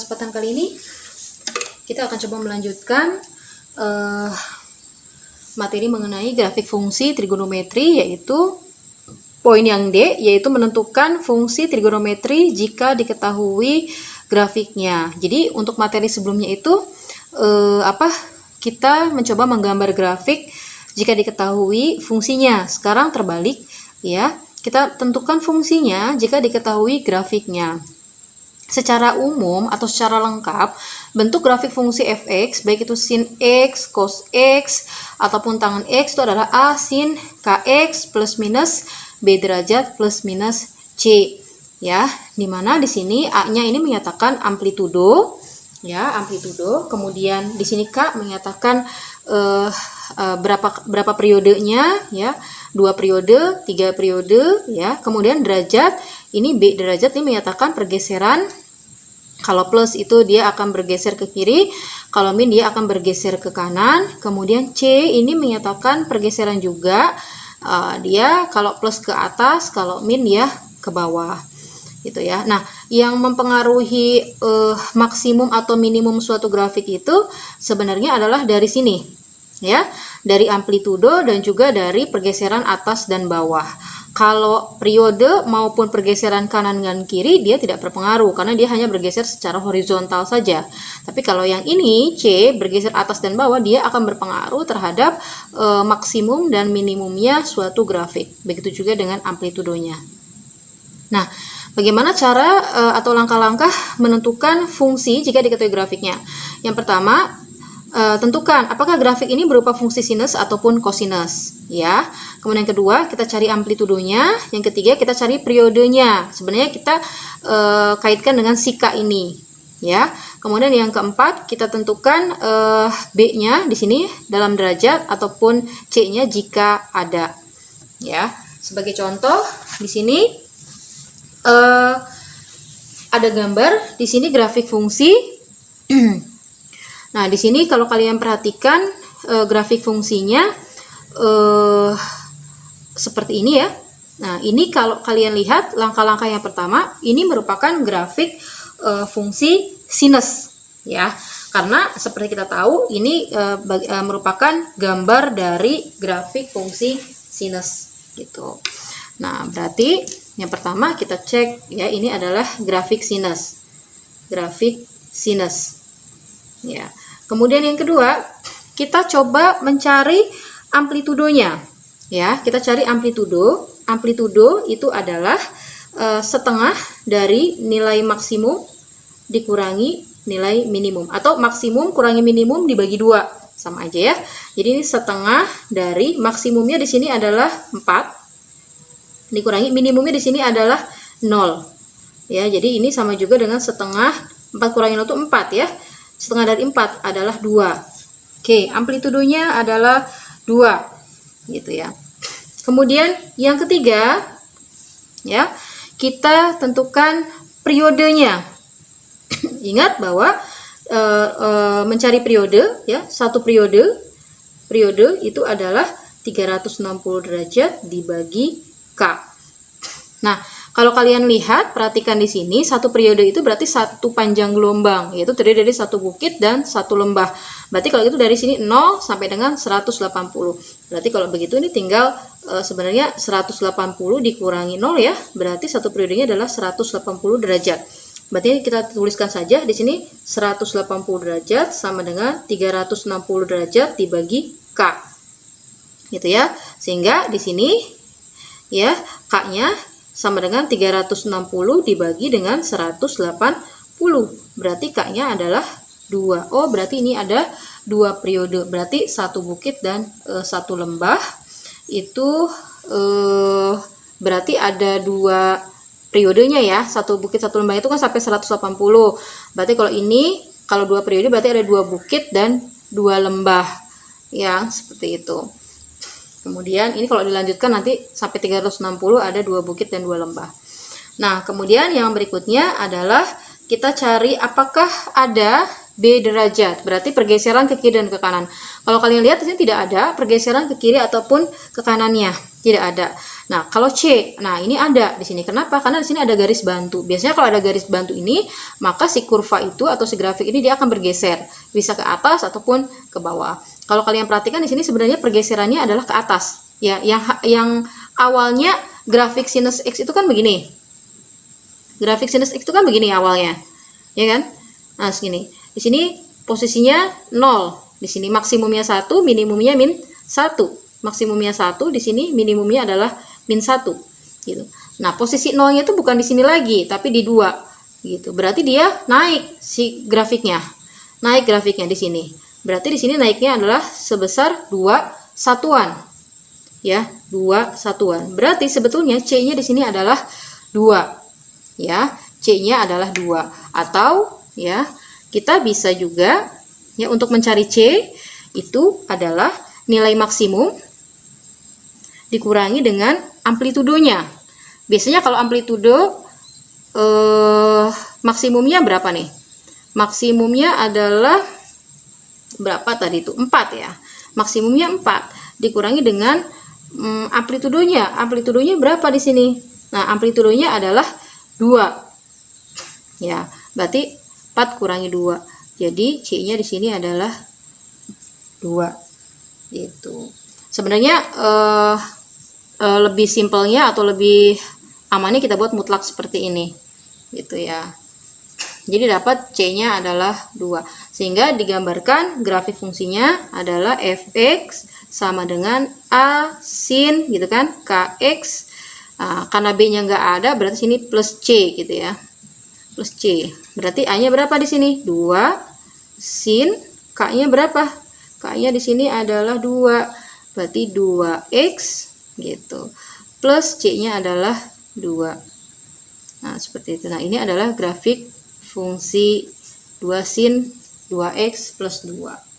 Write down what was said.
kesempatan kali ini kita akan coba melanjutkan materi mengenai grafik fungsi trigonometri, yaitu poin yang D, yaitu menentukan fungsi trigonometri jika diketahui grafiknya. Jadi untuk materi sebelumnya itu kita mencoba menggambar grafik jika diketahui fungsinya. Sekarang terbalik ya, kita tentukan fungsinya jika diketahui grafiknya. Secara umum atau secara lengkap, bentuk grafik fungsi fx, baik itu sin x, cos x, ataupun tangen x, itu adalah a sin kx plus minus b derajat plus minus c. Ya, dimana di sini a-nya ini menyatakan amplitudo, ya, amplitudo. Kemudian di sini k menyatakan berapa periodenya, ya, 2 periode, 3 periode, ya. Kemudian derajat, ini b derajat ini menyatakan pergeseran. Kalau plus itu dia akan bergeser ke kiri, kalau min dia akan bergeser ke kanan. Kemudian C ini menyatakan pergeseran juga, dia kalau plus ke atas, kalau min dia ke bawah, gitu ya. Nah, yang mempengaruhi maksimum atau minimum suatu grafik itu sebenarnya adalah dari sini, ya, dari amplitudo dan juga dari pergeseran atas dan bawah. Kalau periode maupun pergeseran kanan dan kiri dia tidak berpengaruh karena dia hanya bergeser secara horizontal saja. Tapi kalau yang ini C bergeser atas dan bawah, dia akan berpengaruh terhadap maksimum dan minimumnya suatu grafik. Begitu juga dengan amplitudonya. Nah, bagaimana cara atau langkah-langkah menentukan fungsi jika diketahui grafiknya? Yang pertama, tentukan apakah grafik ini berupa fungsi sinus ataupun kosinus, ya. Kemudian yang kedua, kita cari amplitudonya. Yang ketiga, kita cari periodenya. Sebenarnya kita kaitkan dengan si K ini, ya. Kemudian yang keempat, kita tentukan B-nya di sini dalam derajat ataupun C-nya jika ada, ya. Sebagai contoh, di sini ada gambar di sini grafik fungsi. Nah, di sini kalau kalian perhatikan grafik fungsinya seperti ini ya. Nah, ini kalau kalian lihat langkah-langkah yang pertama, ini merupakan grafik fungsi sinus, ya. Karena seperti kita tahu ini merupakan gambar dari grafik fungsi sinus, gitu. Nah, berarti yang pertama kita cek ya, ini adalah grafik sinus. Grafik sinus. Ya. Kemudian yang kedua, kita coba mencari amplitudonya. Ya, kita cari amplitudo. Amplitudo itu adalah setengah dari nilai maksimum dikurangi nilai minimum, atau maksimum kurangi minimum dibagi 2, sama aja ya. Jadi ini setengah dari maksimumnya di sini adalah 4 dikurangi minimumnya di sini adalah 0. Ya, jadi ini sama juga dengan setengah 4 kurangi 0 itu 4 ya. Setengah dari 4 adalah 2. Oke, amplitudonya adalah 2. Gitu ya. Kemudian yang ketiga, ya, kita tentukan periodenya. Ingat bahwa mencari periode, ya, satu periode itu adalah 360 derajat dibagi K. Nah, kalau kalian lihat, perhatikan di sini, satu periode itu berarti satu panjang gelombang, yaitu terdiri dari satu bukit dan satu lembah. Berarti kalau itu dari sini 0 sampai dengan 180. Berarti kalau begitu ini tinggal sebenarnya 180 dikurangi 0 ya, berarti satu periodenya adalah 180 derajat. Berarti kita tuliskan saja di sini 180 derajat sama dengan 360 derajat dibagi K. Gitu ya. Sehingga di sini ya, K-nya sama dengan 360 dibagi dengan 180. Berarti K-nya adalah 2. Oh, berarti ini ada 2 periode. Berarti satu bukit dan satu lembah. Itu berarti ada 2 periodenya ya. Satu bukit, satu lembah itu kan sampai 180. Berarti kalau ini, kalau 2 periode berarti ada 2 bukit dan 2 lembah. Yang seperti itu. Kemudian ini kalau dilanjutkan nanti sampai 360 ada 2 bukit dan 2 lembah. Nah, kemudian yang berikutnya adalah kita cari apakah ada B derajat. Berarti pergeseran ke kiri dan ke kanan. Kalau kalian lihat di sini tidak ada pergeseran ke kiri ataupun ke kanannya. Tidak ada. Nah, kalau C, nah ini ada di sini. Kenapa? Karena di sini ada garis bantu. Biasanya kalau ada garis bantu ini, maka si kurva itu atau si grafik ini dia akan bergeser, bisa ke atas ataupun ke bawah. Kalau kalian perhatikan di sini sebenarnya pergeserannya adalah ke atas. Ya, yang awalnya grafik sinus X itu kan begini. Grafik sinus X itu kan begini awalnya. Ya kan? Nah, segini. Di sini posisinya 0. Di sini maksimumnya 1, minimumnya min 1. Maksimumnya 1, di sini minimumnya adalah min 1. Gitu. Nah, posisi 0-nya itu bukan di sini lagi, tapi di 2. Gitu. Berarti dia naik si grafiknya. Naik grafiknya di sini. Berarti di sini naiknya adalah sebesar 2 satuan. Ya, 2 satuan. Berarti sebetulnya C-nya di sini adalah 2. Ya, C-nya adalah 2. Atau ya, kita bisa juga ya untuk mencari C itu adalah nilai maksimum dikurangi dengan amplitudonya. Biasanya kalau amplitudo maksimumnya berapa nih? Maksimumnya adalah berapa tadi itu? 4 ya. Maksimumnya 4 dikurangi dengan amplitudonya. Amplitudonya berapa di sini? Nah, amplitudonya adalah 2. Ya, berarti 4 kurangi 2. Jadi C-nya di sini adalah 2. Gitu. Sebenarnya lebih simpelnya atau lebih amannya kita buat mutlak seperti ini. Gitu ya. Jadi dapat C-nya adalah 2. Sehingga digambarkan grafik fungsinya adalah fx sama dengan A sin gitu kan, kx. Nah, karena B-nya nggak ada, berarti sini plus C gitu ya. Plus C. Berarti A-nya berapa di sini? 2 sin K-nya berapa? K-nya di sini adalah 2. Berarti 2x gitu. Plus C-nya adalah 2. Nah, seperti itu. Nah, ini adalah grafik fungsi 2 sin 2x plus 2.